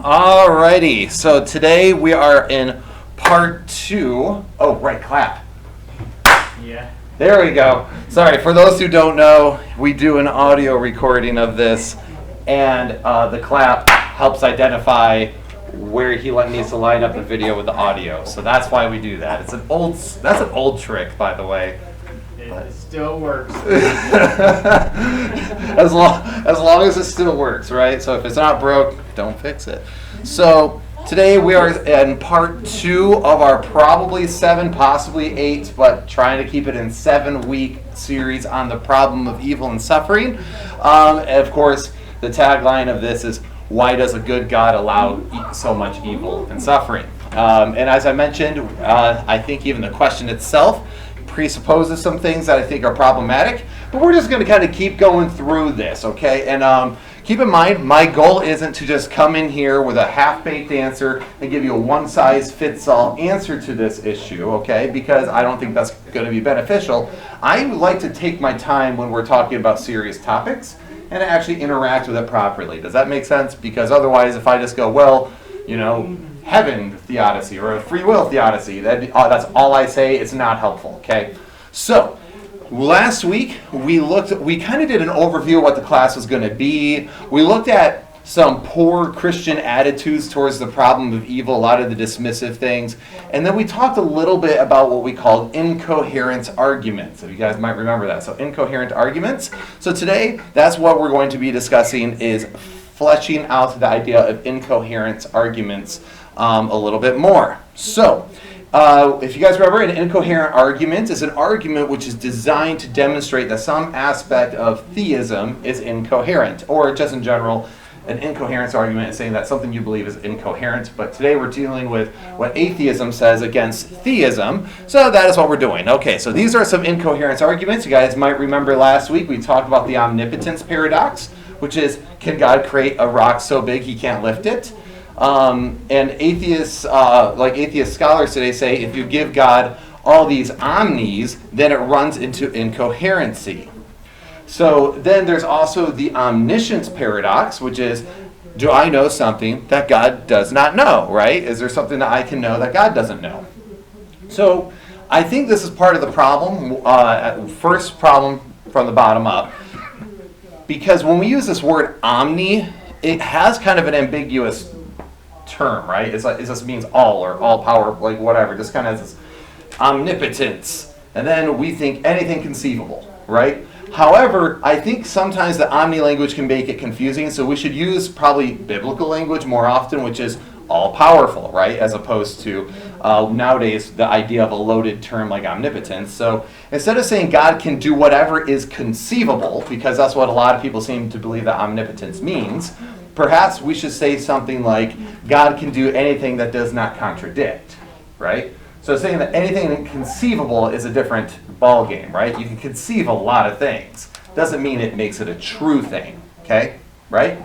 Alrighty, so today we are in part 2. Oh, right, clap. Yeah. There we go. Sorry, for those who don't know, we do an audio recording of this, and the clap helps identify where he needs to line up the video with the audio. So that's why we do that. That's an old trick, by the way. It still works. as long as it still works, right? So if it's not broke, don't fix it. So today we are in part 2 of our probably 7, possibly 8, but trying to keep it in 7-week series on the problem of evil and suffering. And of course, the tagline of this is, why does a good God allow so much evil and suffering? And as I mentioned, I think even the question itself presupposes some things that I think are problematic, but we're just going to kind of keep going through this, okay? And keep in mind, my goal isn't to just come in here with a half-baked answer and give you a one-size-fits-all answer to this issue, okay? Because I don't think that's going to be beneficial. I like to take my time when we're talking about serious topics and actually interact with it properly. Does that make sense? Because otherwise, if I just go, well, you know, heaven theodicy or a free will theodicy, that's all I say. It's not helpful, okay? So last week we kind of did an overview of what the class was going to be. We looked at some poor Christian attitudes towards the problem of evil, a lot of the dismissive things, and then we talked a little bit about what we called incoherence arguments. So you guys might remember that. So incoherent arguments. So today, that's what we're going to be discussing, is fleshing out the idea of incoherence arguments a little bit more. So, if you guys remember, an incoherent argument is an argument which is designed to demonstrate that some aspect of theism is incoherent, or just in general, an incoherence argument is saying that something you believe is incoherent. But today we're dealing with what atheism says against theism, so that is what we're doing. Okay, so these are some incoherence arguments. You guys might remember last week we talked about the omnipotence paradox, which is, can God create a rock so big he can't lift it? And atheists, like atheist scholars today, say if you give God all these omnis, then it runs into incoherency. So then there's also the omniscience paradox, which is, do I know something that God does not know, right? Is there something that I can know that God doesn't know? So I think this is part of the problem, first problem from the bottom up, because when we use this word omni, it has kind of an ambiguous term, right? It just means all, or all power, like whatever. Just kind of has this omnipotence. And then we think anything conceivable, right? However, I think sometimes the omni language can make it confusing, so we should use probably biblical language more often, which is all powerful, right? As opposed to nowadays the idea of a loaded term like omnipotence. So instead of saying God can do whatever is conceivable, because that's what a lot of people seem to believe that omnipotence means, perhaps we should say something like God can do anything that does not contradict, right? So saying that anything inconceivable is a different ballgame, right? You can conceive a lot of things. Doesn't mean it makes it a true thing, okay? Right?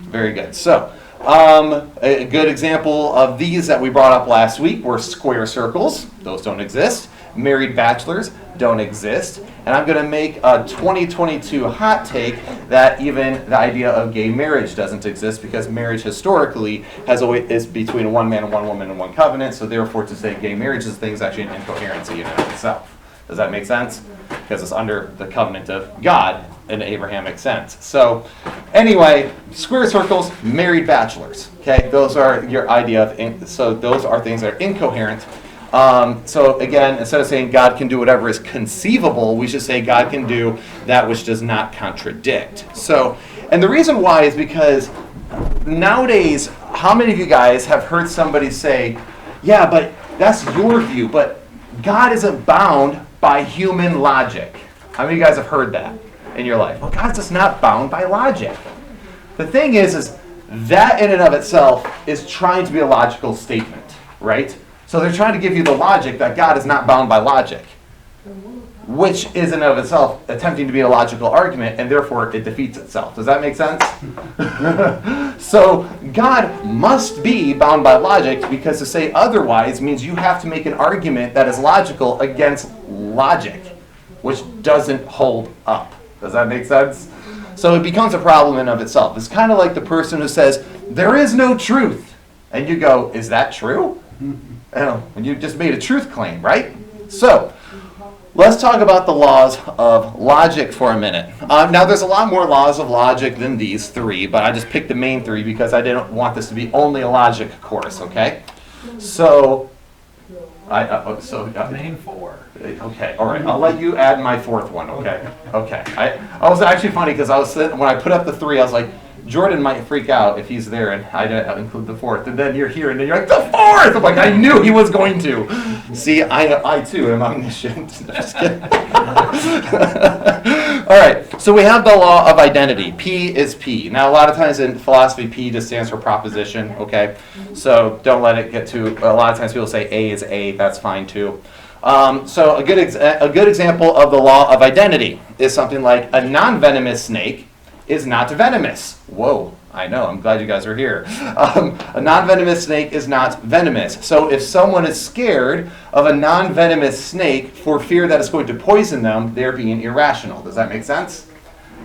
Very good. So a good example of these that we brought up last week were square circles. Those don't exist. Married bachelors don't exist. And I'm going to make a 2022 hot take that even the idea of gay marriage doesn't exist, because marriage historically is between one man and one woman in one covenant. So therefore, to say gay marriage is thing is actually an incoherency in and of itself. Does that make sense? Because it's under the covenant of God in Abrahamic sense. So anyway, square circles, married bachelors. Okay, those are your idea of, so those are things that are incoherent. So again, instead of saying God can do whatever is conceivable, we should say God can do that which does not contradict. So, and the reason why is because nowadays, how many of you guys have heard somebody say, yeah, but that's your view, but God isn't bound by human logic? How many of you guys have heard that in your life? Well, God's just not bound by logic. The thing is that in and of itself is trying to be a logical statement, right? So they're trying to give you the logic that God is not bound by logic, which is in and of itself attempting to be a logical argument, and therefore it defeats itself. Does that make sense? So God must be bound by logic, because to say otherwise means you have to make an argument that is logical against logic, which doesn't hold up. Does that make sense? So it becomes a problem in and of itself. It's kind of like the person who says, there is no truth. And you go, is that true? And you just made a truth claim, right? So, let's talk about the laws of logic for a minute. Now, there's a lot more laws of logic than these three, but I just picked the main three because I didn't want this to be only a logic course, okay? So, Main four. okay, all right. I'll let you add my fourth one, okay? Okay. I was actually funny because when I put up the three, I was like, Jordan might freak out if he's there and I didn't include the fourth. And then you're here and then you're like, the fourth! I'm like, I knew he was going to. See, I too am omniscient. Just kidding. All right, so we have the law of identity. P is P. Now, a lot of times in philosophy, P just stands for proposition, okay? So don't let it get too, a lot of times people say A is A, that's fine too. So a good example of the law of identity is something like a non-venomous snake is not venomous. Whoa, I know, I'm glad you guys are here. A non-venomous snake is not venomous. So if someone is scared of a non-venomous snake for fear that it's going to poison them, they're being irrational. Does that make sense?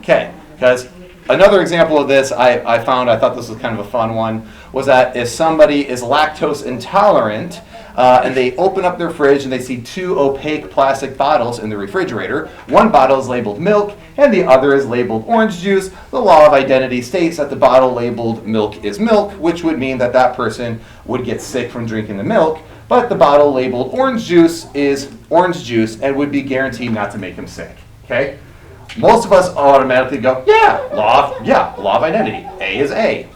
Okay, because another example of this I thought this was kind of a fun one, was that if somebody is lactose intolerant, and they open up their fridge and they see two opaque plastic bottles in the refrigerator. One bottle is labeled milk and the other is labeled orange juice. The law of identity states that the bottle labeled milk is milk, which would mean that that person would get sick from drinking the milk, but the bottle labeled orange juice is orange juice and would be guaranteed not to make him sick. Okay? Most of us automatically go, law of identity. A is A.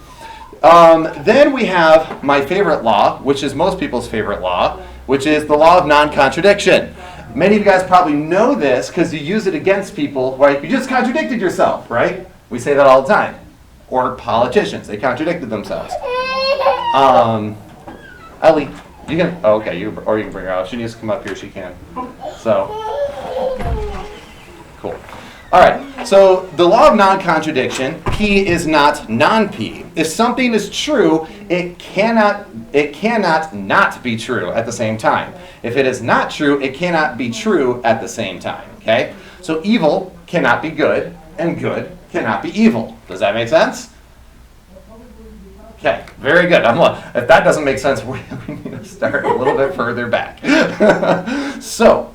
Then we have my favorite law, which is most people's favorite law, which is the law of non-contradiction. Many of you guys probably know this because you use it against people, right? You just contradicted yourself, right? We say that all the time. Or politicians, they contradicted themselves. Ellie, you can, okay, you can bring her out. If she needs to come up here, she can. So, cool. All right, so the law of non-contradiction, P is not non-P. If something is true, it cannot not be true at the same time. If it is not true, it cannot be true at the same time, okay? So evil cannot be good, and good cannot be evil. Does that make sense? Okay, very good. If that doesn't make sense, we need to start a little bit further back. So,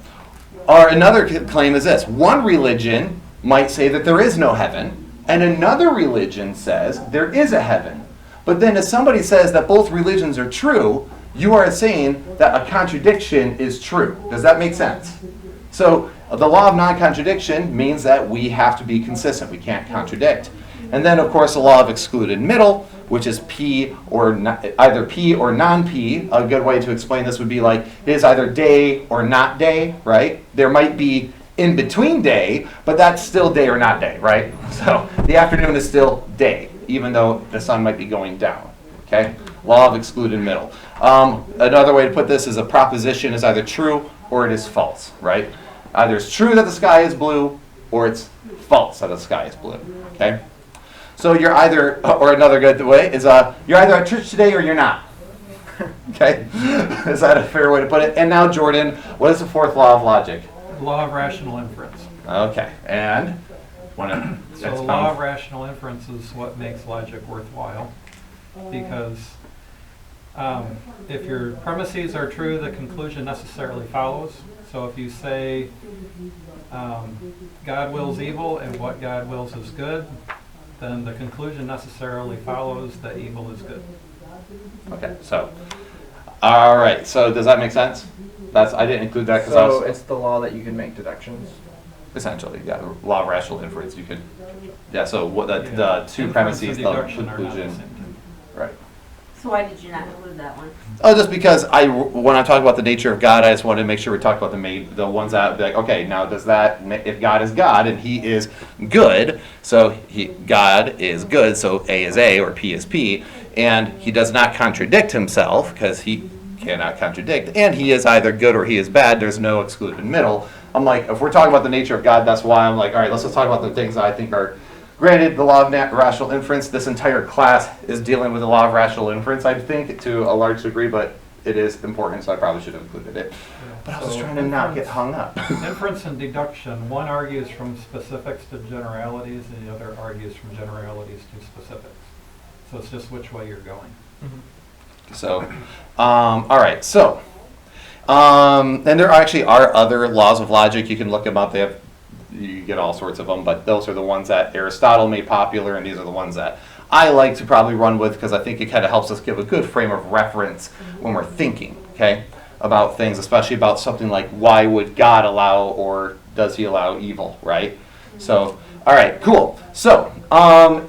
another claim is this. One religion might say that there is no heaven, and another religion says there is a heaven. But then if somebody says that both religions are true, you are saying that a contradiction is true. Does that make sense? So the law of non-contradiction means that we have to be consistent. We can't contradict. And then, of course, the law of excluded middle, which is P or either P or non-P. A good way to explain this would be like, it is either day or not day, right? There might be in between day, but that's still day or not day, right? So the afternoon is still day, even though the sun might be going down, okay? Law of excluded middle. Another way to put this is a proposition is either true or it is false, right? Either it's true that the sky is blue or it's false that the sky is blue, okay? So you're either, or another good way is you're either at church today or you're not. Okay? Is that a fair way to put it? And now, Jordan, what is the fourth law of logic? Law of rational inference. Okay, and So the law of rational inference is what makes logic worthwhile, because if your premises are true, the conclusion necessarily follows. So if you say God wills evil and what God wills is good, then the conclusion necessarily follows that evil is good. Okay, so, all right, so does that make sense? I didn't include that because So it's the law that you can make deductions? essentially, yeah, the law of rational inference, you could, yeah, so what the two Inference premises, and the deduction are not the conclusion, same thing. right. So why did you not include that one? Oh, just because when I talk about the nature of God, I just wanted to make sure we talk about the ones that be like, okay, now does that, if God is God and He is good, so God is good, so A is A or P is P, and He does not contradict Himself because He cannot contradict, and He is either good or He is bad. There's no excluded middle. I'm like, if we're talking about the nature of God, that's why I'm like, all right, let's just talk about the things that I think are. Granted, the law of rational inference, this entire class is dealing with the law of rational inference, I think, to a large degree, but it is important, so I probably should have included it. But I was just trying to not get hung up. Inference and deduction, one argues from specifics to generalities, and the other argues from generalities to specifics. So it's just which way you're going. So, all right. So, and there actually are other laws of logic. You can look them up. You get all sorts of them, but those are the ones that Aristotle made popular, and these are the ones that I like to probably run with because I think it kind of helps us give a good frame of reference when we're thinking, okay, about things, especially about something like why would God allow or does he allow evil, right? So, all right, cool. So,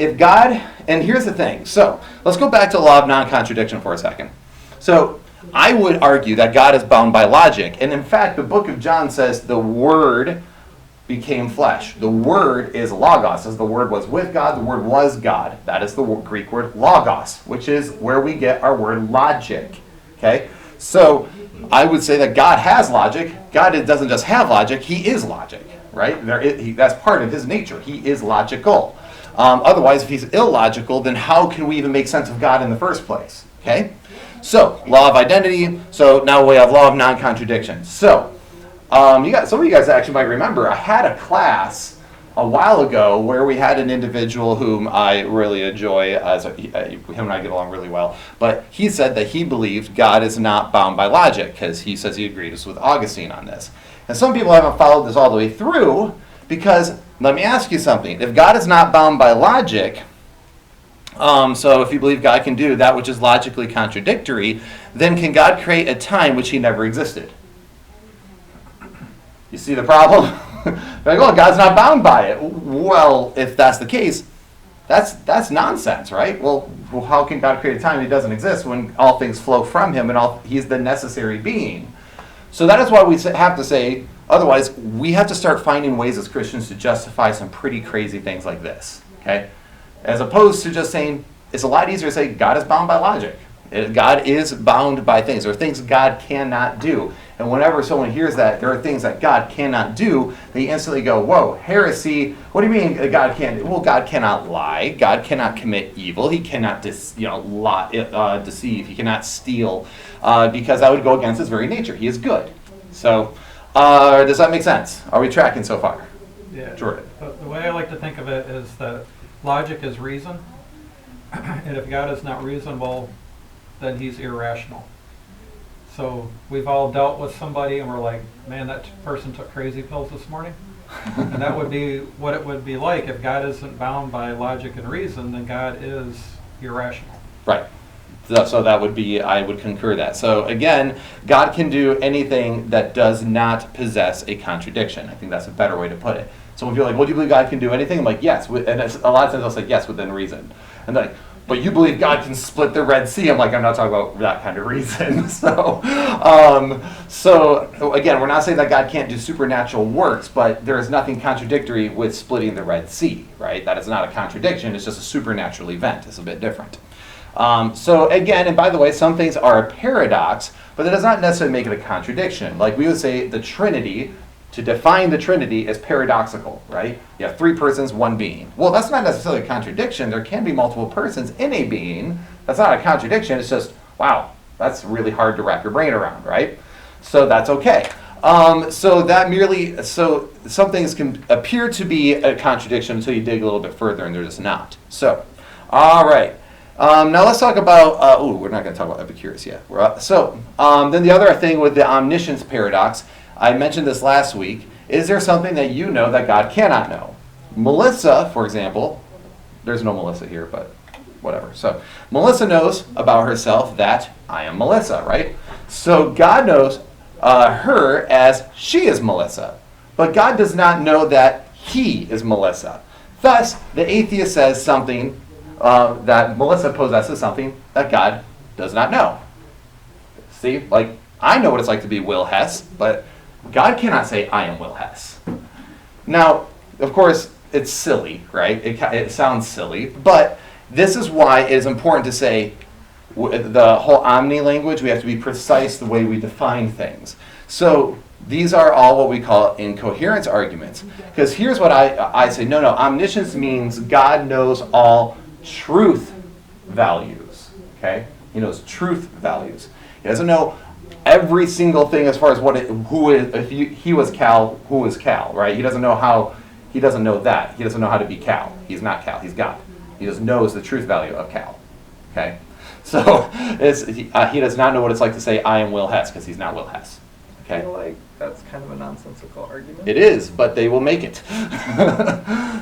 if God, and here's the thing. So, let's go back to the law of non-contradiction for a second. So, I would argue that God is bound by logic. And in fact, the book of John says the Word became flesh. The Word is logos. As the Word was with God, the Word was God. That is the Greek word logos, which is where we get our word logic. Okay? So, I would say that God has logic. God doesn't just have logic, he is logic. Right? That's part of his nature. He is logical. Otherwise, if he's illogical, then how can we even make sense of God in the first place? Okay? So, law of identity. So now we have law of non-contradiction. So, some of you guys actually might remember, I had a class a while ago where we had an individual whom I really enjoy. Him and I get along really well. But he said that he believed God is not bound by logic because he says he agreed with Augustine on this. And some people haven't followed this all the way through because, let me ask you something. If God is not bound by logic, so if you believe God can do that which is logically contradictory, then can God create a time which he never existed? You see the problem? Like, oh, God's not bound by it. Well, if that's the case, that's nonsense, right? Well, how can God create a time he doesn't exist when all things flow from him and he's the necessary being? So that is why we have to say, otherwise, we have to start finding ways as Christians to justify some pretty crazy things like this, okay? As opposed to just saying, it's a lot easier to say God is bound by logic. God is bound by things. There are things God cannot do. And whenever someone hears that there are things that God cannot do, they instantly go, whoa, heresy. What do you mean God can't? Well, God cannot lie. God cannot commit evil. He cannot deceive. He cannot steal because that would go against his very nature. He is good. So does that make sense? Are we tracking so far? Yeah. Jordan. The way I like to think of it is that logic is reason. And if God is not reasonable, then he's irrational. So we've all dealt with somebody and we're like, man, that person took crazy pills this morning. And that would be what it would be like if God isn't bound by logic and reason, then God is irrational. Right. So that would be, I would concur that. So again, God can do anything that does not possess a contradiction. I think that's a better way to put it. So when people are like, well, do you believe God can do anything? I'm like, yes. And a lot of times I'll say yes within reason. And they're like, but you believe God can split the Red Sea. I'm like, I'm not talking about that kind of reason. So again, we're not saying that God can't do supernatural works, but there is nothing contradictory with splitting the Red Sea, right? That is not a contradiction. It's just a supernatural event. It's a bit different. So again, and by the way, some things are a paradox, but that does not necessarily make it a contradiction. Like we would say the Trinity, to define the Trinity is paradoxical, right? You have three persons, one being. Well, that's not necessarily a contradiction. There can be multiple persons in a being. That's not a contradiction. It's just, wow, that's really hard to wrap your brain around, right? So that's okay. So some things can appear to be a contradiction until you dig a little bit further, and they're just not. So, all right. Now let's talk about, we're not going to talk about Epicurus yet. Then the other thing with the omniscience paradox, I mentioned this last week. Is there something that you know that God cannot know? Melissa, for example, there's no Melissa here, but whatever. So Melissa knows about herself that I am Melissa, right? So God knows her as she is Melissa. But God does not know that he is Melissa. Thus, the atheist says something that Melissa possesses something that God does not know. See, like, I know what it's like to be Will Hess, but God cannot say, I am Will Hess. Now, of course, it's silly, right? It sounds silly, but this is why it is important to say the whole omni language, we have to be precise the way we define things. So these are all what we call incoherence arguments. Because here's what I say, no, omniscience means God knows all truth values, okay? He knows truth values. He doesn't know every single thing as far as if he was Cal, who is Cal, right? He doesn't know that. He doesn't know how to be Cal. He's not Cal, he's God. He just knows the truth value of Cal, Okay, so he does not know what it's like to say I am Will Hess because he's not Will Hess. I Okay, feel like that's kind of a nonsensical argument. it is, but they will make it.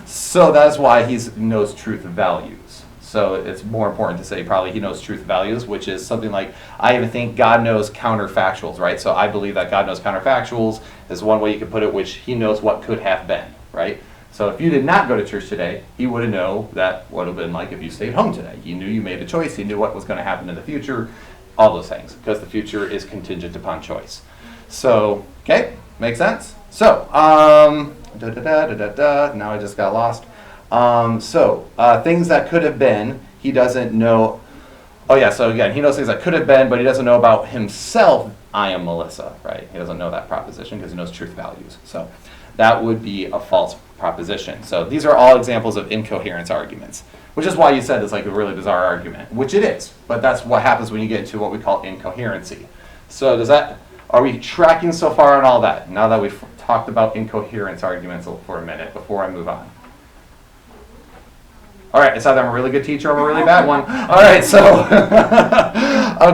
So that's why he knows truth values. So it's more important to say probably he knows truth values, which is something like, I even think God knows counterfactuals, right? So I believe that God knows counterfactuals is one way you could put it, which he knows what could have been, right? So if you did not go to church today, he would know that what it would have been like if you stayed home today. He knew you made a choice. He knew what was going to happen in the future, all those things, because the future is contingent upon choice. So, okay, makes sense? So, now I just got lost. Things that could have been, he doesn't know. Oh yeah, so again, he knows things that could have been, but he doesn't know about himself, I am Melissa, right? He doesn't know that proposition because he knows truth values. So that would be a false proposition. So these are all examples of incoherence arguments, which is why you said it's like a really bizarre argument, which it is. But that's what happens when you get into what we call incoherency. So are we tracking so far on all that, now that we've talked about incoherence arguments for a minute before I move on? All right, it's either I'm a really good teacher or I'm a really bad one. All right, so,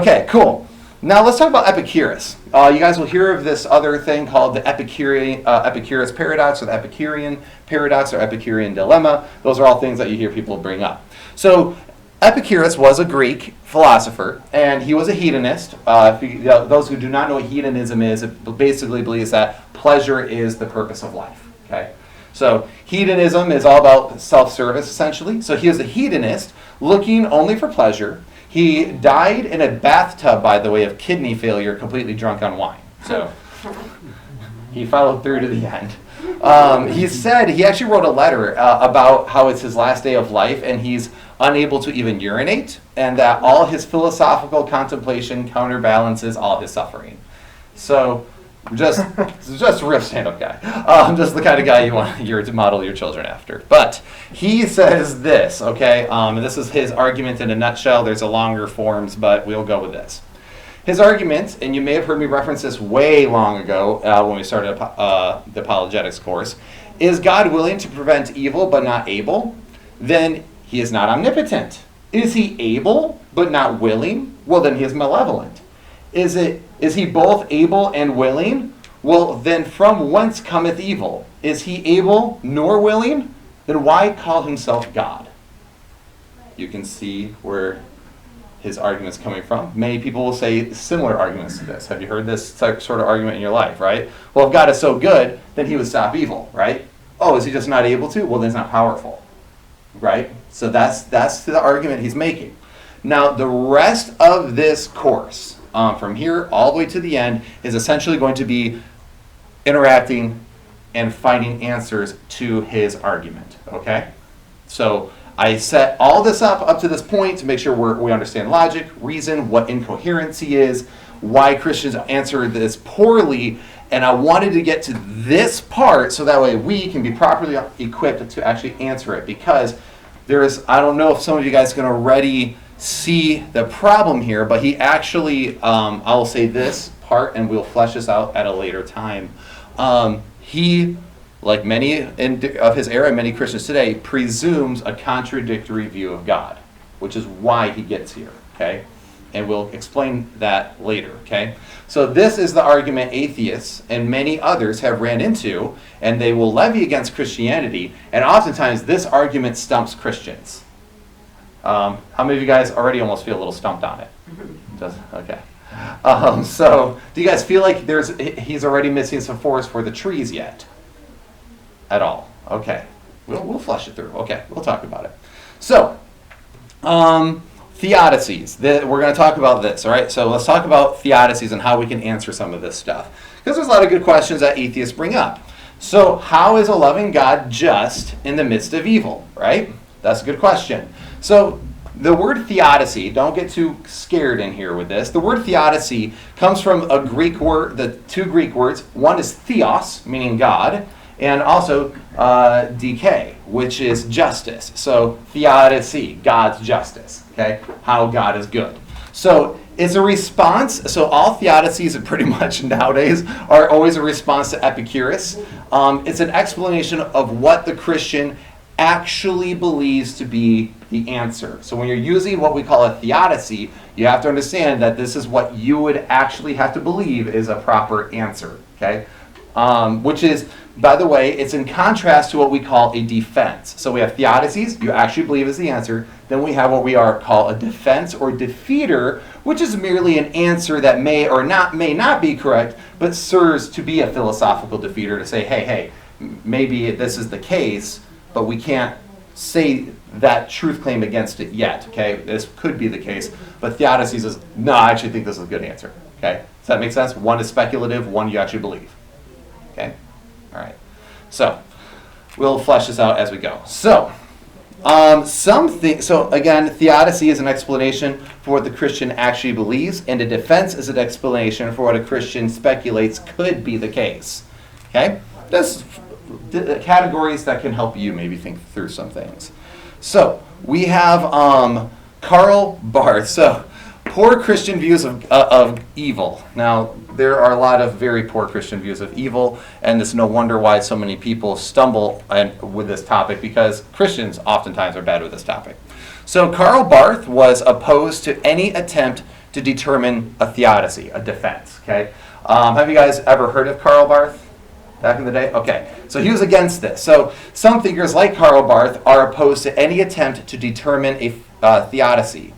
okay, cool. Now let's talk about Epicurus. You guys will hear of this other thing called the Epicurus paradox, or the Epicurean paradox, or Epicurean dilemma. Those are all things that you hear people bring up. So Epicurus was a Greek philosopher, and he was a hedonist. Those who do not know what hedonism is, it basically believes that pleasure is the purpose of life. Okay, so hedonism is all about self-service, essentially. So he was a hedonist, looking only for pleasure. He died in a bathtub, by the way, of kidney failure, completely drunk on wine. So he followed through to the end. He actually wrote a letter about how it's his last day of life, and he's unable to even urinate, and that all his philosophical contemplation counterbalances all his suffering. So just a real stand-up guy. Just the kind of guy you want to model your children after. But he says this, okay? And this is his argument in a nutshell. There's a longer forms, but we'll go with this. His argument, and you may have heard me reference this way long ago when we started the apologetics course, is God willing to prevent evil but not able? Then he is not omnipotent. Is he able but not willing? Well, then he is malevolent. Is he both able and willing? Well, then from whence cometh evil? Is he able nor willing? Then why call himself God? You can see where his argument's coming from. Many people will say similar arguments to this. Have you heard this sort of argument in your life, right? Well, if God is so good, then he would stop evil, right? Oh, is he just not able to? Well, then he's not powerful, right? So that's the argument he's making. Now, the rest of this course, from here all the way to the end, is essentially going to be interacting and finding answers to his argument, okay? So I set all this up to this point to make sure we understand logic, reason, what incoherency is, why Christians answer this poorly, and I wanted to get to this part so that way we can be properly equipped to actually answer it, because I don't know if some of you guys can already see the problem here, but he actually, I will say this part and we'll flesh this out at a later time. He, like many of his era, many Christians today, presumes a contradictory view of God, which is why he gets here, okay? And we'll explain that later, okay? So this is the argument atheists and many others have ran into, and they will levy against Christianity, and oftentimes this argument stumps Christians. How many of you guys already almost feel a little stumped on it? Okay. So do you guys feel like he's already missing some forest for the trees yet? At all? Okay. We'll flush it through. Okay, we'll talk about it. So, theodicies. We're going to talk about this, all right? So let's talk about theodicies and how we can answer some of this stuff. Because there's a lot of good questions that atheists bring up. So how is a loving God just in the midst of evil, right? That's a good question. So the word theodicy, don't get too scared in here with this. The word theodicy comes from a Greek word, the two Greek words. One is theos, meaning God, and also decay, which is justice. So theodicy, God's justice, okay? How God is good. So it's a response. So all theodicies pretty much nowadays are always a response to Epicurus. It's an explanation of what the Christian actually believes to be the answer. So when you're using what we call a theodicy, you have to understand that this is what you would actually have to believe is a proper answer, okay? Which is, by the way, it's in contrast to what we call a defense. So we have theodicies, you actually believe is the answer. Then we have what we call a defense or defeater, which is merely an answer that may not be correct, but serves to be a philosophical defeater to say, hey, maybe this is the case, but we can't say that truth claim against it yet, okay? This could be the case, but theodicy says, no, I actually think this is a good answer, okay? Does that make sense? One is speculative, one you actually believe, okay? All right, so we'll flesh this out as we go. So, so again, theodicy is an explanation for what the Christian actually believes, and a defense is an explanation for what a Christian speculates could be the case, okay? That's the categories that can help you maybe think through some things. So we have Karl Barth. So poor Christian views of evil. Now there are a lot of very poor Christian views of evil, and it's no wonder why so many people stumble with this topic, because Christians oftentimes are bad with this topic. So Karl Barth was opposed to any attempt to determine a theodicy, a defense. Okay, have you guys ever heard of Karl Barth? Back in the day? Okay, so he was against this. So some thinkers like Karl Barth are opposed to any attempt to determine a theodicy.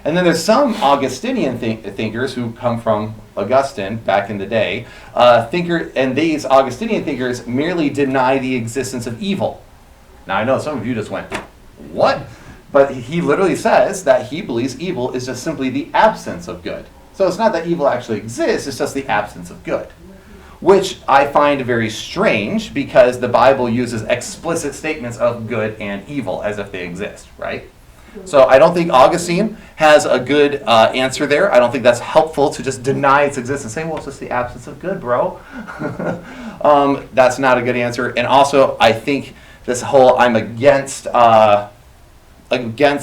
And then there's some Augustinian thinkers who come from Augustine back in the day. And these Augustinian thinkers merely deny the existence of evil. Now I know some of you just went, what? But he literally says that he believes evil is just simply the absence of good. So it's not that evil actually exists, it's just the absence of good. Which I find very strange, because the Bible uses explicit statements of good and evil as if they exist, right? So I don't think Augustine has a good answer there. I don't think that's helpful to just deny its existence and say, well, it's just the absence of good, bro. That's not a good answer. And also, I think this whole I'm against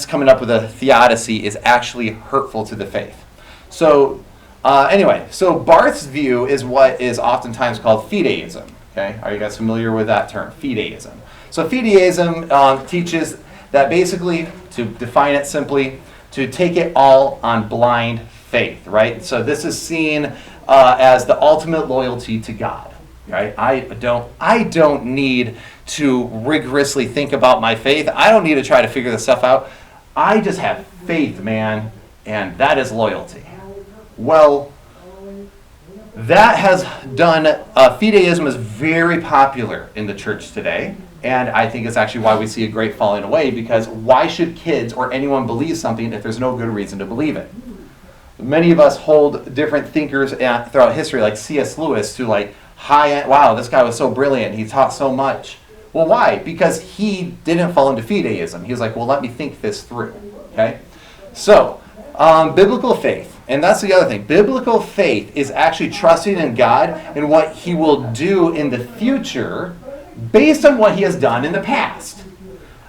coming up with a theodicy is actually hurtful to the faith. So anyway, so Barth's view is what is oftentimes called fideism. Okay, are you guys familiar with that term, fideism? So fideism teaches that basically, to define it simply, to take it all on blind faith, right? So this is seen as the ultimate loyalty to God, right? I don't need to rigorously think about my faith. I don't need to try to figure this stuff out. I just have faith, man, and that is loyalty. Well, that has done, fideism is very popular in the church today, and I think it's actually why we see a great falling away, because why should kids or anyone believe something if there's no good reason to believe it? Many of us hold different thinkers throughout history, like C.S. Lewis, to like high-end, wow, this guy was so brilliant, he taught so much. Well, why? Because he didn't fall into fideism. He was like, well, let me think this through, okay? So, biblical faith. And that's the other thing. Biblical faith is actually trusting in God and what he will do in the future based on what he has done in the past.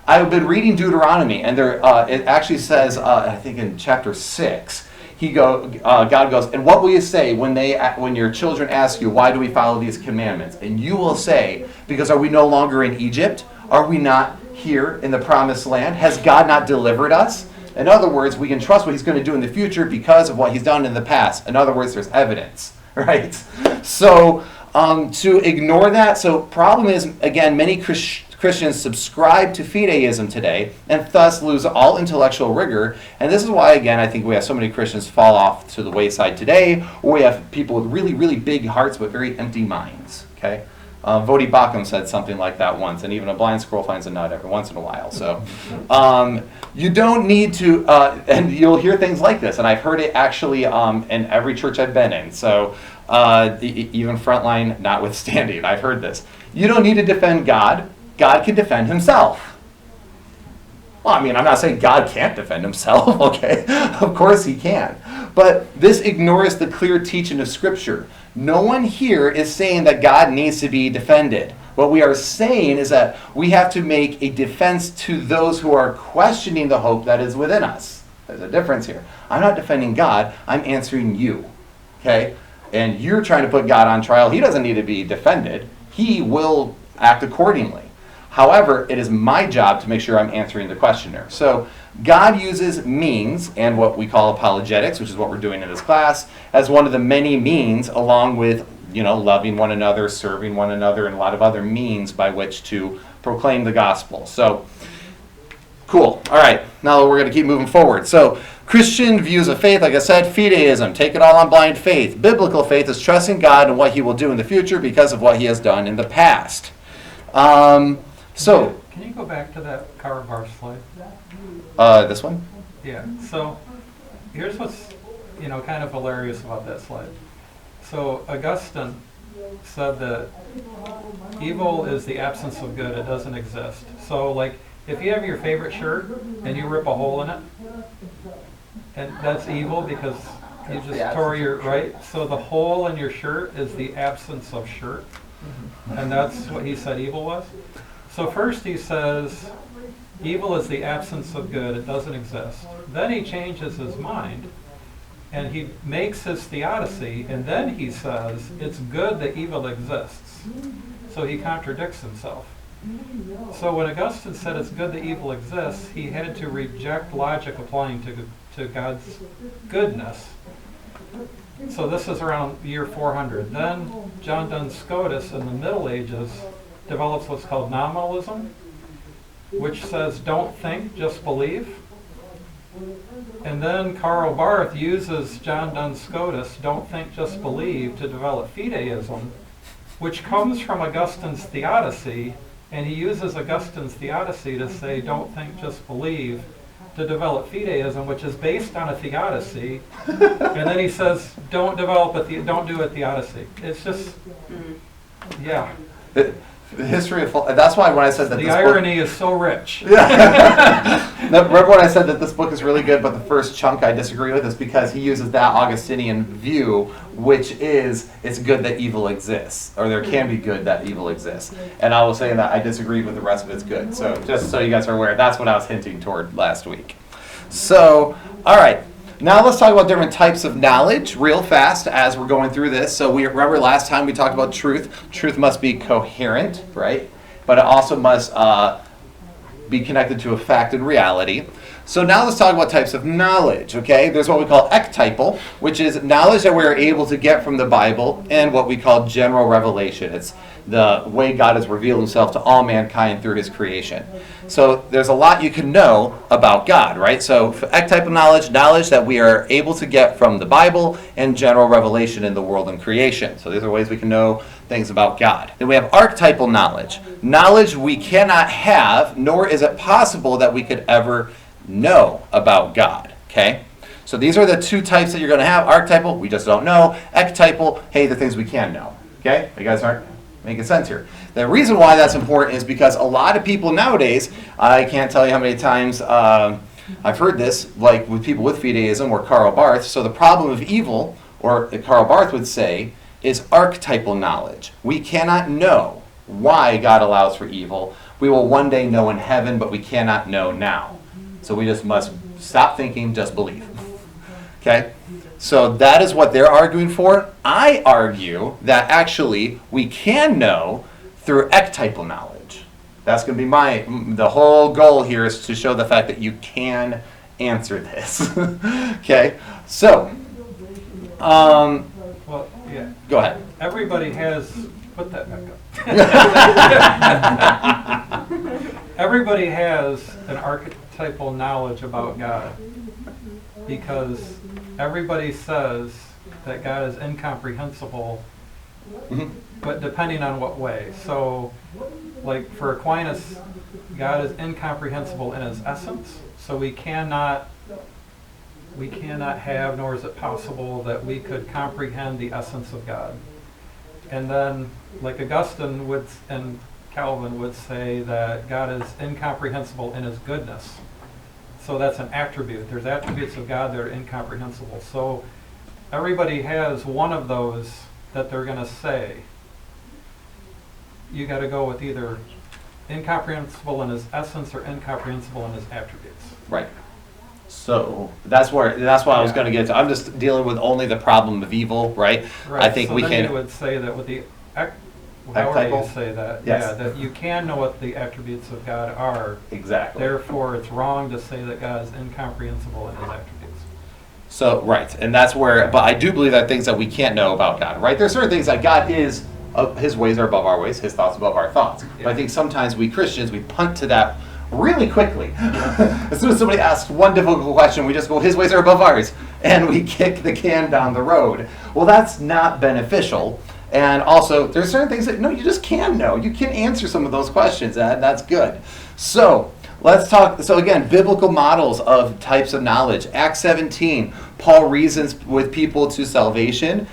I've been reading Deuteronomy, and there it actually says, I think in chapter 6, God goes, and what will you say when your children ask you, why do we follow these commandments? And you will say, because are we no longer in Egypt? Are we not here in the promised land? Has God not delivered us? In other words, we can trust what he's going to do in the future because of what he's done in the past. In other words, there's evidence, right? So to ignore that, so problem is, again, many Christians subscribe to fideism today and thus lose all intellectual rigor. And this is why, again, I think we have so many Christians fall off to the wayside today, or we have people with really, really big hearts but very empty minds, okay? Vodi Bakum said something like that once, and even a blind squirrel finds a nut every once in a while. So you don't need to, and you'll hear things like this, and I've heard it actually in every church I've been in. So even Frontline notwithstanding, I've heard this. You don't need to defend God. God can defend himself. Well, I mean, I'm not saying God can't defend himself, okay? Of course he can. But this ignores the clear teaching of Scripture. No one here is saying that God needs to be defended. What we are saying is that we have to make a defense to those who are questioning the hope that is within us. There's a difference here. I'm not defending God, I'm answering you, okay? And you're trying to put God on trial. He doesn't need to be defended. He will act accordingly. However, it is my job to make sure I'm answering the questioner. So God uses means and what we call apologetics, which is what we're doing in this class, as one of the many means, along with loving one another, serving one another, and a lot of other means by which to proclaim the gospel. So, cool. All right, now we're going to keep moving forward. So, Christian views of faith, like I said, fideism, take it all on blind faith. Biblical faith is trusting God and what he will do in the future because of what he has done in the past. Can you go back to that Karl Barth slide? This one? Yeah, so here's what's kind of hilarious about that slide. So Augustine said that evil is the absence of good, it doesn't exist. So like if you have your favorite shirt and you rip a hole in it, and that's evil because you just tore your, right? So the hole in your shirt is the absence of shirt. And that's what he said evil was. So first he says, evil is the absence of good, it doesn't exist. Then he changes his mind, and he makes his theodicy, and then he says, it's good that evil exists. So he contradicts himself. So when Augustine said it's good that evil exists, he had to reject logic applying to God's goodness. So this is around year 400. Then John Duns Scotus in the Middle Ages develops what's called nominalism, which says don't think, just believe. And then Karl Barth uses John Duns Scotus, don't think, just believe, to develop fideism, which comes from Augustine's theodicy, and he uses Augustine's theodicy to say don't think, just believe, to develop fideism, which is based on a theodicy, and then he says, don't do a theodicy. It's just, yeah. The history of that's why when I said that The this irony is so rich. Remember when I said that this book is really good, but the first chunk I disagree with is because he uses that Augustinian view, which is it's good that evil exists, or there can be good that evil exists. And I will say that I disagree with the rest of it's good. So just so you guys are aware, that's what I was hinting toward last week. So, all right. Now let's talk about different types of knowledge real fast as we're going through this. So we remember last time we talked about truth. Truth must be coherent, right? But it also must be connected to a fact and reality. So now let's talk about types of knowledge, okay? There's what we call ectypal, which is knowledge that we're able to get from the Bible, and what we call general revelation. It's the way God has revealed himself to all mankind through his creation. So there's a lot you can know about God, right? So for ectypal knowledge that we are able to get from the Bible, and general revelation in the world and creation. So these are ways we can know things about God. Then we have archetypal knowledge we cannot have, nor is it possible that we could ever know about God, okay? So these are the two types that you're going to have. Archetypal, we just don't know. Ectypal, hey, the things we can know, okay? You guys aren't making sense here. The reason why that's important is because a lot of people nowadays, I can't tell you how many times I've heard this, like with people with fideism or Karl Barth. So the problem of evil, or Karl Barth would say, is archetypal knowledge. We cannot know why God allows for evil. We will one day know in heaven, but we cannot know now. So we just must stop thinking, just believe. Okay? So that is what they're arguing for. I argue that actually we can know through ectypal knowledge. That's going to be the whole goal here is to show the fact that you can answer this. Okay? So, Well, yeah. Go ahead. Everybody has, put that back up. Everybody has an archetypal knowledge about God, because everybody says that God is incomprehensible, but depending on what way. So, like for Aquinas, God is incomprehensible in his essence, so we cannot have, nor is it possible that we could comprehend the essence of God. And then, like Augustine and Calvin would say that God is incomprehensible in his goodness. So that's an attribute. There's attributes of God that are incomprehensible. So everybody has one of those that they're going to say. You got to go with either incomprehensible in his essence or incomprehensible in his attributes. Right. So that's why I was going to get to. I'm just dealing with only the problem of evil, right? Right. I think so we then can. you would say that with the however you Archetypal? say that. Yes. Yeah, that you can know what the attributes of God are. Exactly. Therefore, it's wrong to say that God is incomprehensible in his attributes. So, right, and that's where, but I do believe that things that we can't know about God, right? There's certain things that God is, his ways are above our ways, his thoughts above our thoughts. But I think sometimes we Christians, we punt to that really quickly. As soon as somebody asks one difficult question, we just go, his ways are above ours, and we kick the can down the road. Well, that's not beneficial. And also, there's certain things that, no, you just can know. You can answer some of those questions, and that's good. So, let's talk, so again, biblical models of types of knowledge. Acts 17, Paul reasons with people to salvation.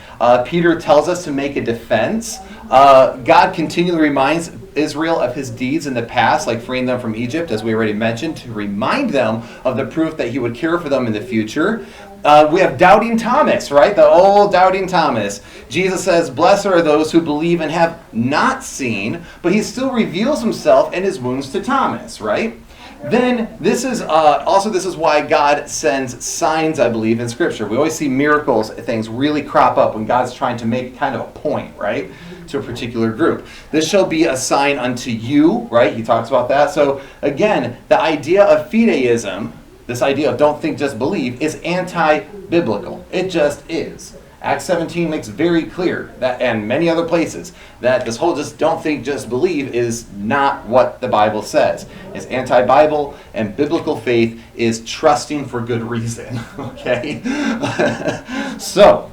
Peter tells us to make a defense. God continually reminds Israel of his deeds in the past, like freeing them from Egypt, as we already mentioned, to remind them of the proof that he would care for them in the future. We have doubting Thomas, right? The old doubting Thomas. Jesus says, blessed are those who believe and have not seen, but he still reveals himself and his wounds to Thomas, right? Then this is this is why God sends signs, I believe, in Scripture. We always see miracles, things really crop up when God's trying to make kind of a point, right, to a particular group. This shall be a sign unto you, right? He talks about that. So again, the idea of fideism, this idea of don't think, just believe, is anti-biblical. It just is. Acts 17 makes very clear that, and many other places, that this whole just don't think, just believe is not what the Bible says. It's anti-Bible, and biblical faith is trusting for good reason. Okay? So,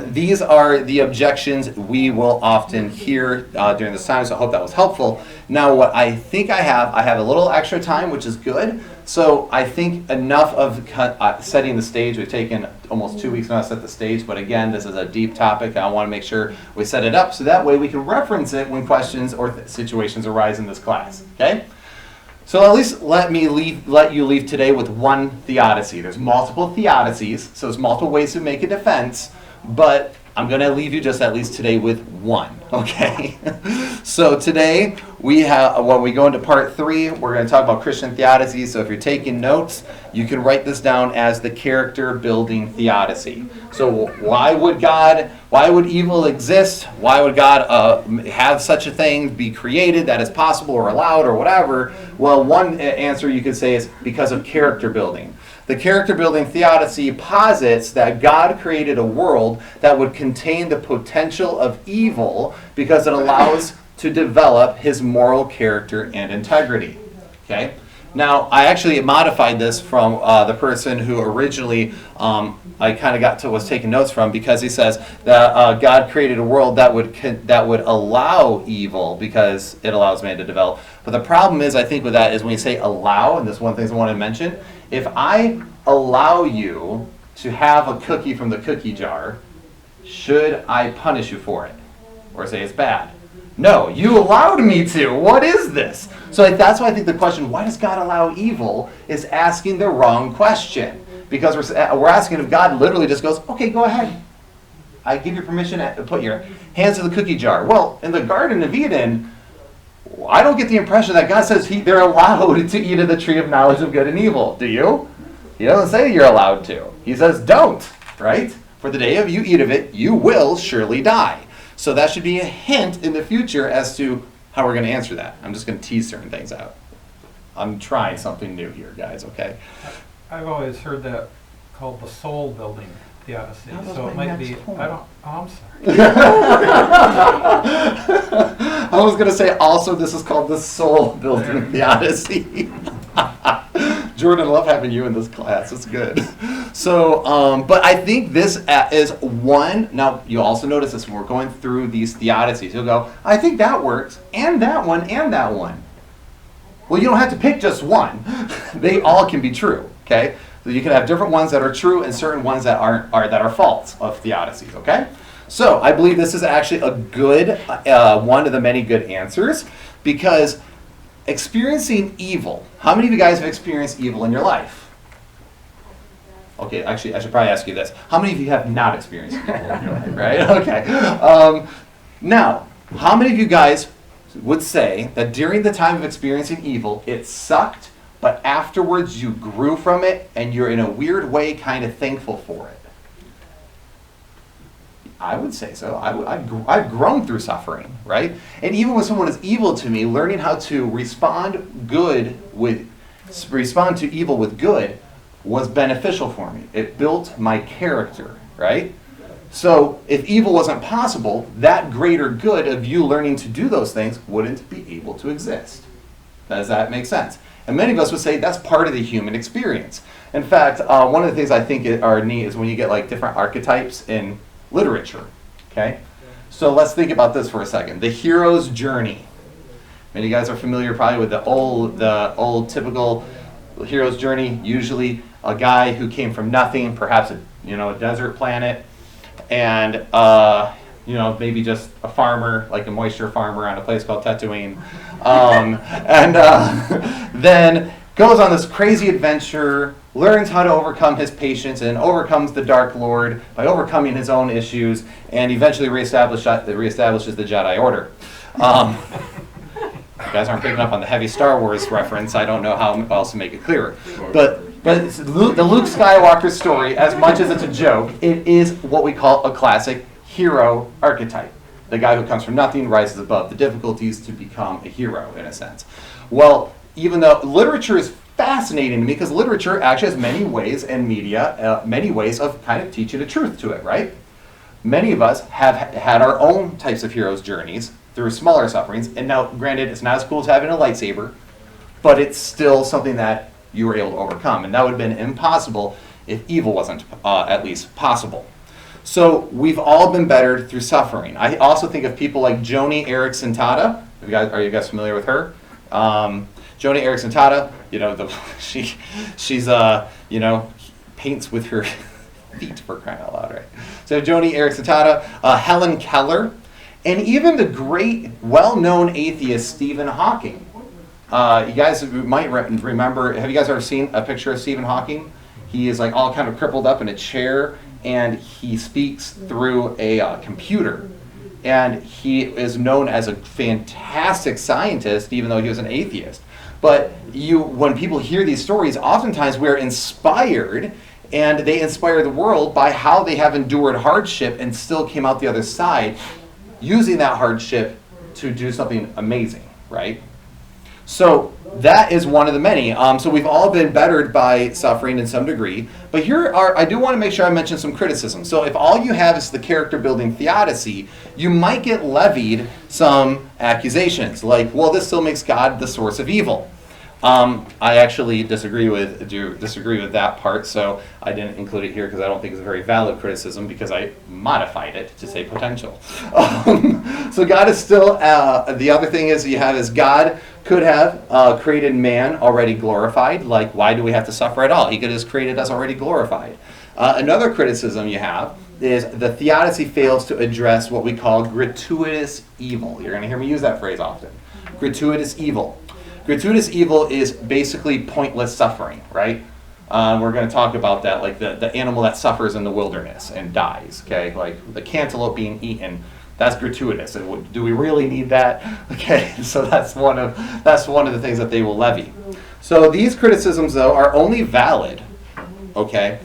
these are the objections we will often hear during this time, so I hope that was helpful. Now, what I think I have a little extra time, which is good. So I think enough of setting the stage. We've taken almost 2 weeks now to set the stage, but again, this is a deep topic. I want to make sure we set it up so that way we can reference it when questions or situations arise in this class. Okay? So at least let you leave today with one theodicy. There's multiple theodicies, so there's multiple ways to make a defense, but I'm going to leave you just at least today with one, okay? So today, when we go into part 3, we're going to talk about Christian theodicy. So if you're taking notes, you can write this down as the character-building theodicy. So why would evil exist? Why would God have such a thing be created that is possible or allowed or whatever? Well, one answer you could say is because of character building. The character-building theodicy posits that God created a world that would contain the potential of evil because it allows to develop his moral character and integrity. Okay? Now, I actually modified this from the person who originally I kind of was taking notes from, because he says that God created a world that would allow evil because it allows man to develop. But the problem is, I think, with that is when you say allow, and this is one of the things I want to mention, if I allow you to have a cookie from the cookie jar, should I punish you for it? Or say it's bad? No, you allowed me to. What is this? So that's why I think the question, why does God allow evil, is asking the wrong question. Because we're asking if God literally just goes, okay, go ahead. I give you permission to put your hands in the cookie jar. Well, in the Garden of Eden, I don't get the impression that God says they're allowed to eat of the tree of knowledge of good and evil. Do you? He doesn't say you're allowed to. He says don't, right? For the day of you eat of it, you will surely die. So that should be a hint in the future as to how we're going to answer that. I'm just going to tease certain things out. I'm trying something new here, guys, okay? I've always heard that called the soul building theodicy. That was So my it might next be, point. I'm sorry. I was going to say also this is called the soul building theodicy. Jordan, I love having you in this class. It's good. So, but I think this is one. Now, you also notice this when we're going through these theodicies. You'll go, I think that works, and that one, and that one. Well, you don't have to pick just one. They all can be true, okay? So you can have different ones that are true and certain ones that are false of theodicies, okay? So I believe this is actually a good, one of the many good answers, because experiencing evil. How many of you guys have experienced evil in your life? Okay, actually, I should probably ask you this. How many of you have not experienced evil in your life, right? Okay. Now, how many of you guys would say that during the time of experiencing evil, it sucked, but afterwards you grew from it, and you're in a weird way kind of thankful for it? I would say so. I've grown through suffering, right? And even when someone is evil to me, learning how to respond to evil with good was beneficial for me. It built my character, right? So if evil wasn't possible, that greater good of you learning to do those things wouldn't be able to exist. Does that make sense? And many of us would say that's part of the human experience. In fact, one of the things I think are neat is when you get like different archetypes in literature, okay? So let's think about this for a second. The hero's journey. Many of you guys are familiar probably with the old typical hero's journey. Usually a guy who came from nothing, perhaps a desert planet, and maybe just a farmer, like a moisture farmer on a place called Tatooine, then goes on this crazy adventure, learns how to overcome his patience, and overcomes the Dark Lord by overcoming his own issues, and eventually reestablishes the Jedi Order. You guys aren't picking up on the heavy Star Wars reference. I don't know how else to make it clearer. But it's the Luke Skywalker story, as much as it's a joke, it is what we call a classic hero archetype. The guy who comes from nothing, rises above the difficulties to become a hero, in a sense. Well, even though literature is fascinating to me, because literature actually has many ways, and media, many ways of kind of teaching the truth to it, right? Many of us have had our own types of hero's journeys through smaller sufferings, and now, granted, it's not as cool as having a lightsaber, but it's still something that you were able to overcome, and that would have been impossible if evil wasn't at least possible. So we've all been bettered through suffering. I also think of people like Joni Eareckson Tada. Are you guys familiar with her? Joni Eareckson Tada, she's paints with her feet, for crying out loud, right? So Joni Eareckson Tada, Helen Keller, and even the great, well-known atheist Stephen Hawking. You guys might remember, have you guys ever seen a picture of Stephen Hawking? He is like all kind of crippled up in a chair, and he speaks through a computer. And he is known as a fantastic scientist, even though he was an atheist. But when people hear these stories, oftentimes we're inspired, and they inspire the world by how they have endured hardship and still came out the other side, using that hardship to do something amazing, right? So that is one of the many. So we've all been bettered by suffering in some degree. But I do want to make sure I mention some criticism. So if all you have is the character building theodicy, you might get levied some accusations like, well, this still makes God the source of evil. I actually disagree with that part, so I didn't include it here because I don't think it's a very valid criticism because I modified it to say potential. So God is still, the other thing is God could have created man already glorified. Like, why do we have to suffer at all? He could have created us already glorified. Another criticism you have is the theodicy fails to address what we call gratuitous evil. You're going to hear me use that phrase often. Gratuitous evil. Gratuitous evil is basically pointless suffering, right? We're going to talk about that, like the animal that suffers in the wilderness and dies, okay? Like the cantaloupe being eaten, that's gratuitous. And do we really need that? Okay, so that's one of the things that they will levy. So these criticisms, though, are only valid, okay,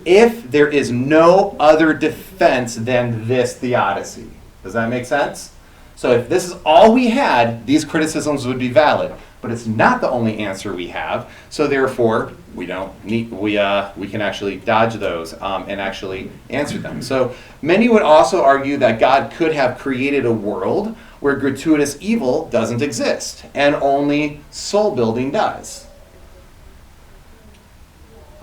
if there is no other defense than this theodicy. Does that make sense? So if this is all we had, these criticisms would be valid. But it's not the only answer we have, so therefore we can actually dodge those and actually answer them. So many would also argue that God could have created a world where gratuitous evil doesn't exist and only soul building does.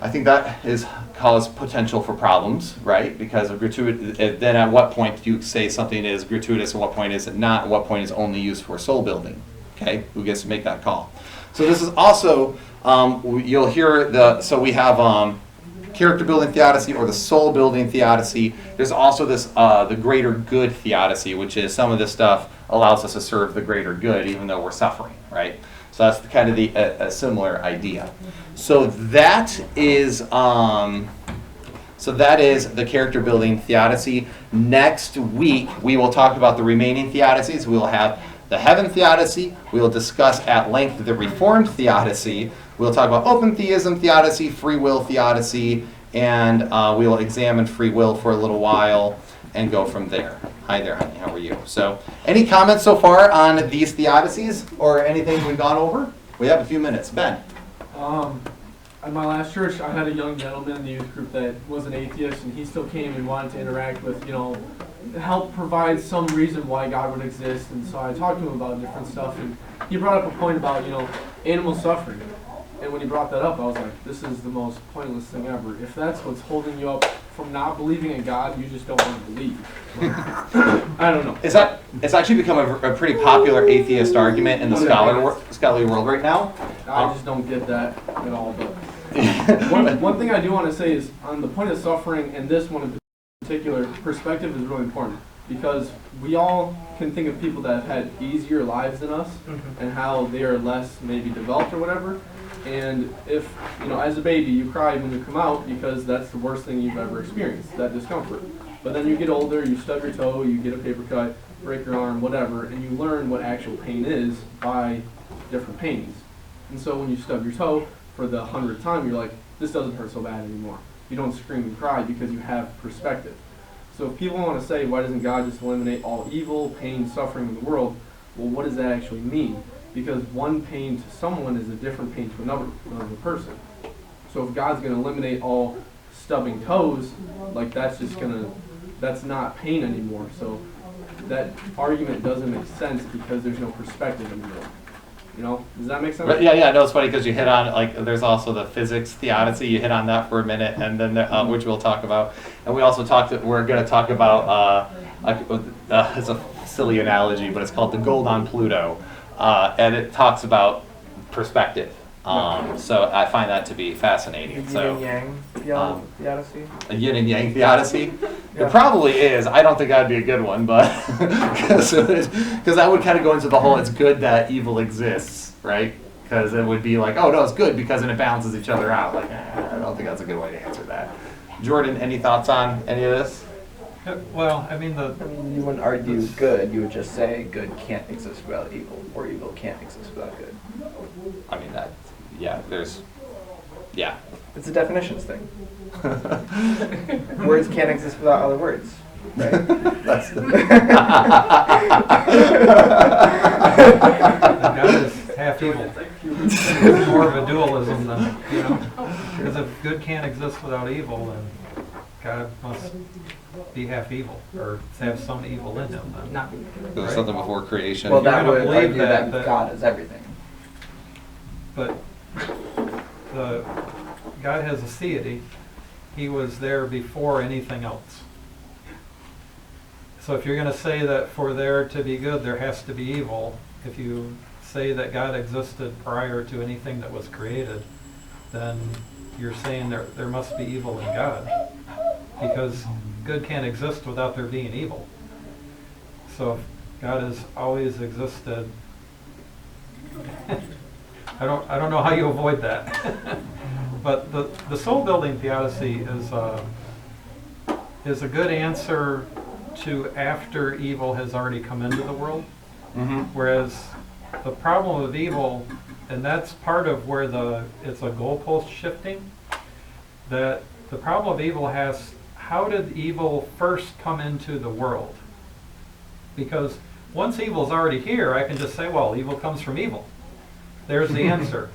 I think that is cause potential for problems, right? Because of then at what point do you say something is gratuitous, and what point is it not, and what point is only used for soul building? Okay, who gets to make that call? So this is also, you'll hear so we have character building theodicy or the soul building theodicy. There's also this, the greater good theodicy, which is some of this stuff allows us to serve the greater good even though we're suffering, right? So that's kind of a similar idea. So that is the character building theodicy. Next week, we will talk about the remaining theodicies. We will have the heaven theodicy. We will discuss at length the reformed theodicy. We'll talk about open theism theodicy, free will theodicy, and we will examine free will for a little while. and go from there. Hi there, honey. How are you? So, any comments so far on these theodicies or anything we've gone over? We have a few minutes. Ben. At my last church, I had a young gentleman in the youth group that was an atheist, and he still came and wanted to interact with, help provide some reason why God would exist. And so I talked to him about different stuff, and he brought up a point about, animal suffering. And when he brought that up, I was like, this is the most pointless thing ever. If that's what's holding you up from not believing in God, you just don't want to believe. I don't know. It's actually become a pretty popular atheist argument in the scholarly world right now. I just don't get that at all. But one thing I do want to say is on the point of suffering, and this one in particular, perspective is really important. Because we all can think of people that have had easier lives than us and how they are less maybe developed or whatever. And if, as a baby, you cry when you come out because that's the worst thing you've ever experienced, that discomfort. But then you get older, you stub your toe, you get a paper cut, break your arm, whatever, and you learn what actual pain is by different pains. And so when you stub your toe for the 100th time, you're like, this doesn't hurt so bad anymore. You don't scream and cry because you have perspective. So if people want to say, why doesn't God just eliminate all evil, pain, suffering in the world? Well, what does that actually mean? Because one pain to someone is a different pain to another person. So if God's going to eliminate all stubbing toes, that's not pain anymore. So that argument doesn't make sense because there's no perspective anymore. Does that make sense? But yeah, no, it's funny because you hit on, there's also the physics theodicy, you hit on that for a minute, and then, which we'll talk about. And we also we're going to talk about, it's a silly analogy, but it's called the gold on Pluto. And it talks about perspective. So I find that to be fascinating. Yin and yang theodicy. A yin and yang theodicy? Yeah. It probably is. I don't think that'd be a good one, but because that would kind of go into the whole it's good that evil exists, right? Because it would be like, oh no, it's good because then it balances each other out. I don't think that's a good way to answer that. Jordan, any thoughts on any of this? Well, you wouldn't argue good. You would just say good can't exist without evil, or evil can't exist without good. It's a definitions thing. Words can't exist without other words, right? That's God is half evil. It's more of a dualism than, because if good can't exist without evil, then God must be half evil, or have some evil in him. Then. Not be. There's something before creation. Well, You're that gonna would believe argue that that God is everything. But God has a deity. He was there before anything else. So if you're going to say that for there to be good, there has to be evil, if you say that God existed prior to anything that was created, then you're saying there must be evil in God. Because good can't exist without there being evil. So if God has always existed, I don't know how you avoid that. But the soul building theodicy is a good answer to after evil has already come into the world. Mm-hmm. Whereas the problem of evil, and that's part of where it's a goalpost shifting, that the problem of evil how did evil first come into the world? Because once evil's already here, I can just say, well, evil comes from evil. There's the answer.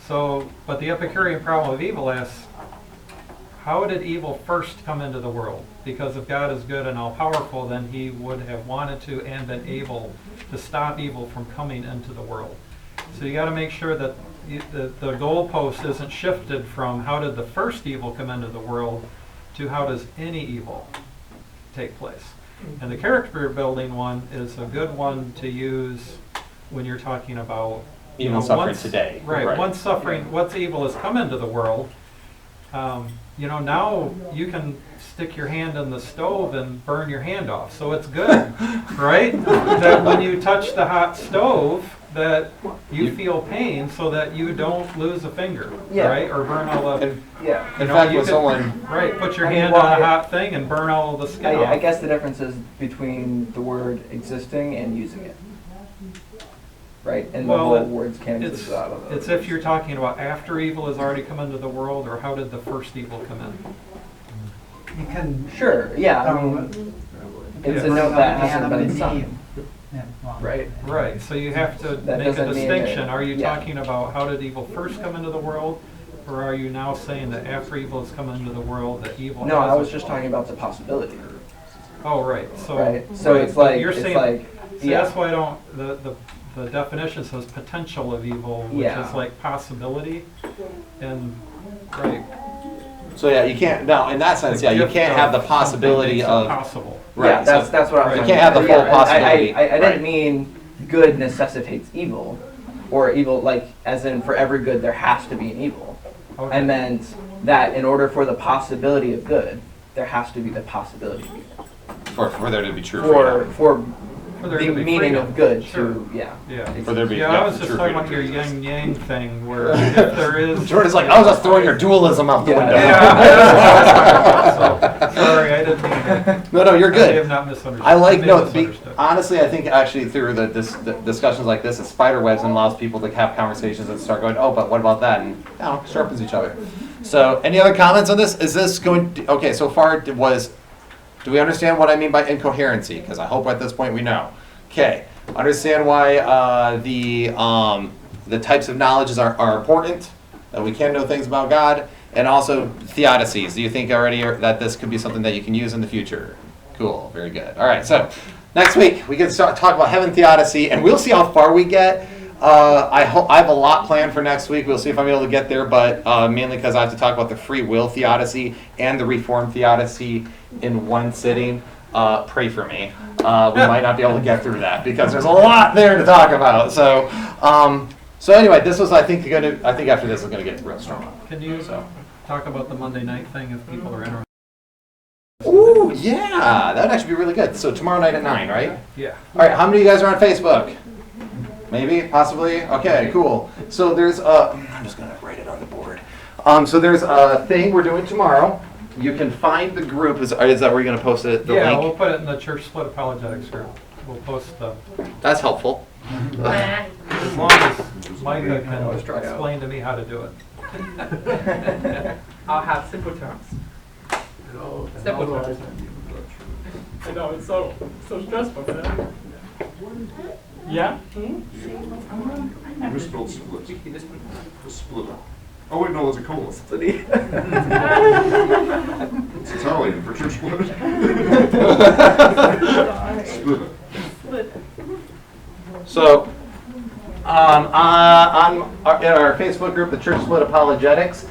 So, but the Epicurean problem of evil asks, how did evil first come into the world? Because if God is good and all-powerful, then he would have wanted to and been able to stop evil from coming into the world. So you got to make sure that the goalpost isn't shifted from how did the first evil come into the world to how does any evil take place. And the character building one is a good one to use when you're talking about Even suffering today. Right. Once evil has come into the world, now you can stick your hand in the stove and burn your hand off. So it's good, right? That when you touch the hot stove, that you feel pain so that you don't lose a finger, right? Or burn all the... In fact, when someone... Right, put your hand on a hot thing and burn all the skin off. I guess the difference is between the word existing and using it. Right? And the whole words can't exist without of it. It's if you're talking about after evil has already come into the world, or how did the first evil come in? You can Sure, yeah. It's a Yes. note that hasn't been signed, right? Right, so you have to That make a doesn't mean distinction. that- Are you yeah. talking about how did evil first come into the world? Or are you now saying that after evil has come into the world, that evil No, I hasn't? was just talking about the possibility, Oh, right, so. right? So right, it's but like, you're it's saying- like, See, yeah. that's why I don't, the definition says potential of evil, which Yeah. is like possibility, and, right. So yeah, you can't, no, in that sense, yeah, you gift can't of have the something possibility makes it of, possible. right, Yeah, that's so- what I was you talking can't have the about. full possibility, I right. didn't mean good necessitates evil, or evil, like, as in for every good there has to be an evil. Okay. I meant that in order for the possibility of good, there has to be the possibility of evil. for there to be true For freedom. For there the to be meaning freedom. of good Sure. to, yeah. Yeah. For there to be, Yeah, yeah, I was just true talking freedom. about your yin yang thing, where if there is. Jordan's like, I was just throwing your dualism out the Yeah. window. Yeah. So, sorry, I didn't mean to. No, no, you're I may have good. not misunderstood. I like, may no, have misunderstood. honestly, I think actually through the discussions like this, it spider webs and allows people to have conversations and start going, oh, but what about that? And, you know, sharpens each other. So, any other comments on this? Is this going to, okay, so far do we understand what I mean by incoherency? Because I hope at this point we know. Okay, understand why the types of knowledges are important, that we can know things about God, and also theodicies. Do you think already that this could be something that you can use in the future? Cool, very good. All right, so next week we can start talk about heaven theodicy, and we'll see how far we get. I have a lot planned for next week. We'll see if I'm able to get there, but mainly because I have to talk about the free will theodicy and the reformed theodicy in one sitting. Pray for me. We might not be able to get through that because there's a lot there to talk about. So, so anyway, this was I think after this is going to get real strong. Can you talk about the Monday night thing if people are interested? Ooh, yeah, that would actually be really good. So tomorrow night at 9, right? Yeah. All right, how many of you guys are on Facebook? Maybe, possibly. Okay, cool. So there's I'm just gonna write it on the board. So there's a thing we're doing tomorrow. You can find the group. Is that where you're gonna post it? The Yeah, link. we'll put it in the Church Split Apologetics group. We'll post the, That's helpful. as long as Micah can Let's try it out. explain to me how to do it. I'll have simple terms. Simple terms. I know, it's so stressful, man. Yeah? You misspelled split. Split. Oh wait, no, that's a colon. It's Italian for church split. Split. So, in our Facebook group, the Church Split Apologetics,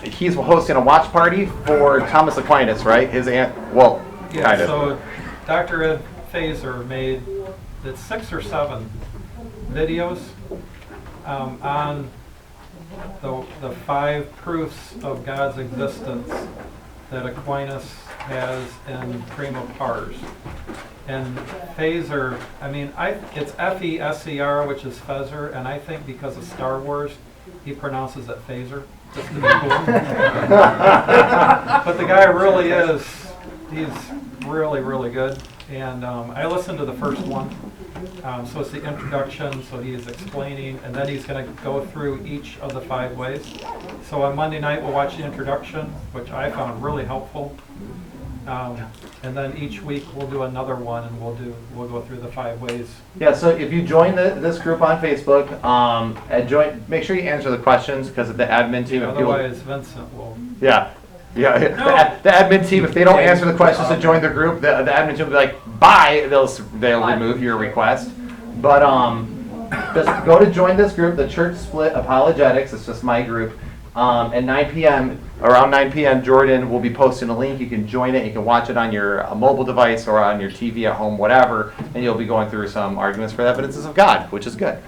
he's hosting a watch party for Thomas Aquinas, right? His aunt, well, Yeah, kind of. so Dr. Ed Fazer made 6 or 7 videos on the 5 proofs of God's existence that Aquinas has in prima pars. And Fazer, I mean, it's F-E-S-E-R, which is Fezer, and I think because of Star Wars, he pronounces it Phaser, just to be cool. But the guy really is, he's really, really good. And I listened to the first one. So it's the introduction, so he is explaining, and then he's going to go through each of the 5 ways. So on Monday night, we'll watch the introduction, which I found really helpful. And then each week we'll do another one, and we'll go through the 5 ways. Yeah, so if you join this group on Facebook, make sure you answer the questions because the admin team. Otherwise, Vincent will. Yeah. The admin team, if they don't answer the questions to join the group, the admin team will be like, bye. They'll remove your request. But just go to join this group, the Church Split Apologetics. It's just my group. At 9 p.m., around 9 p.m., Jordan will be posting a link. You can join it. You can watch it on your mobile device or on your TV at home, whatever. And you'll be going through some arguments for the evidences of God, which is good.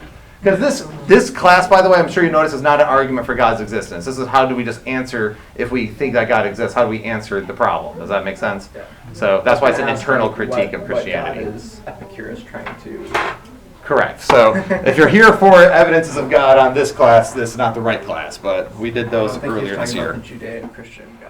Because this class, by the way, I'm sure you notice, is not an argument for God's existence. This is how do we just answer, if we think that God exists, how do we answer the problem? Does that make sense? Yeah. So that's why it's an Ask, internal like, critique of Christianity. What God is Epicurus trying to... Correct. So if you're here for evidences of God on this class, this is not the right class, but we did those I think he's earlier this talking year. about the Judeo-Christian God.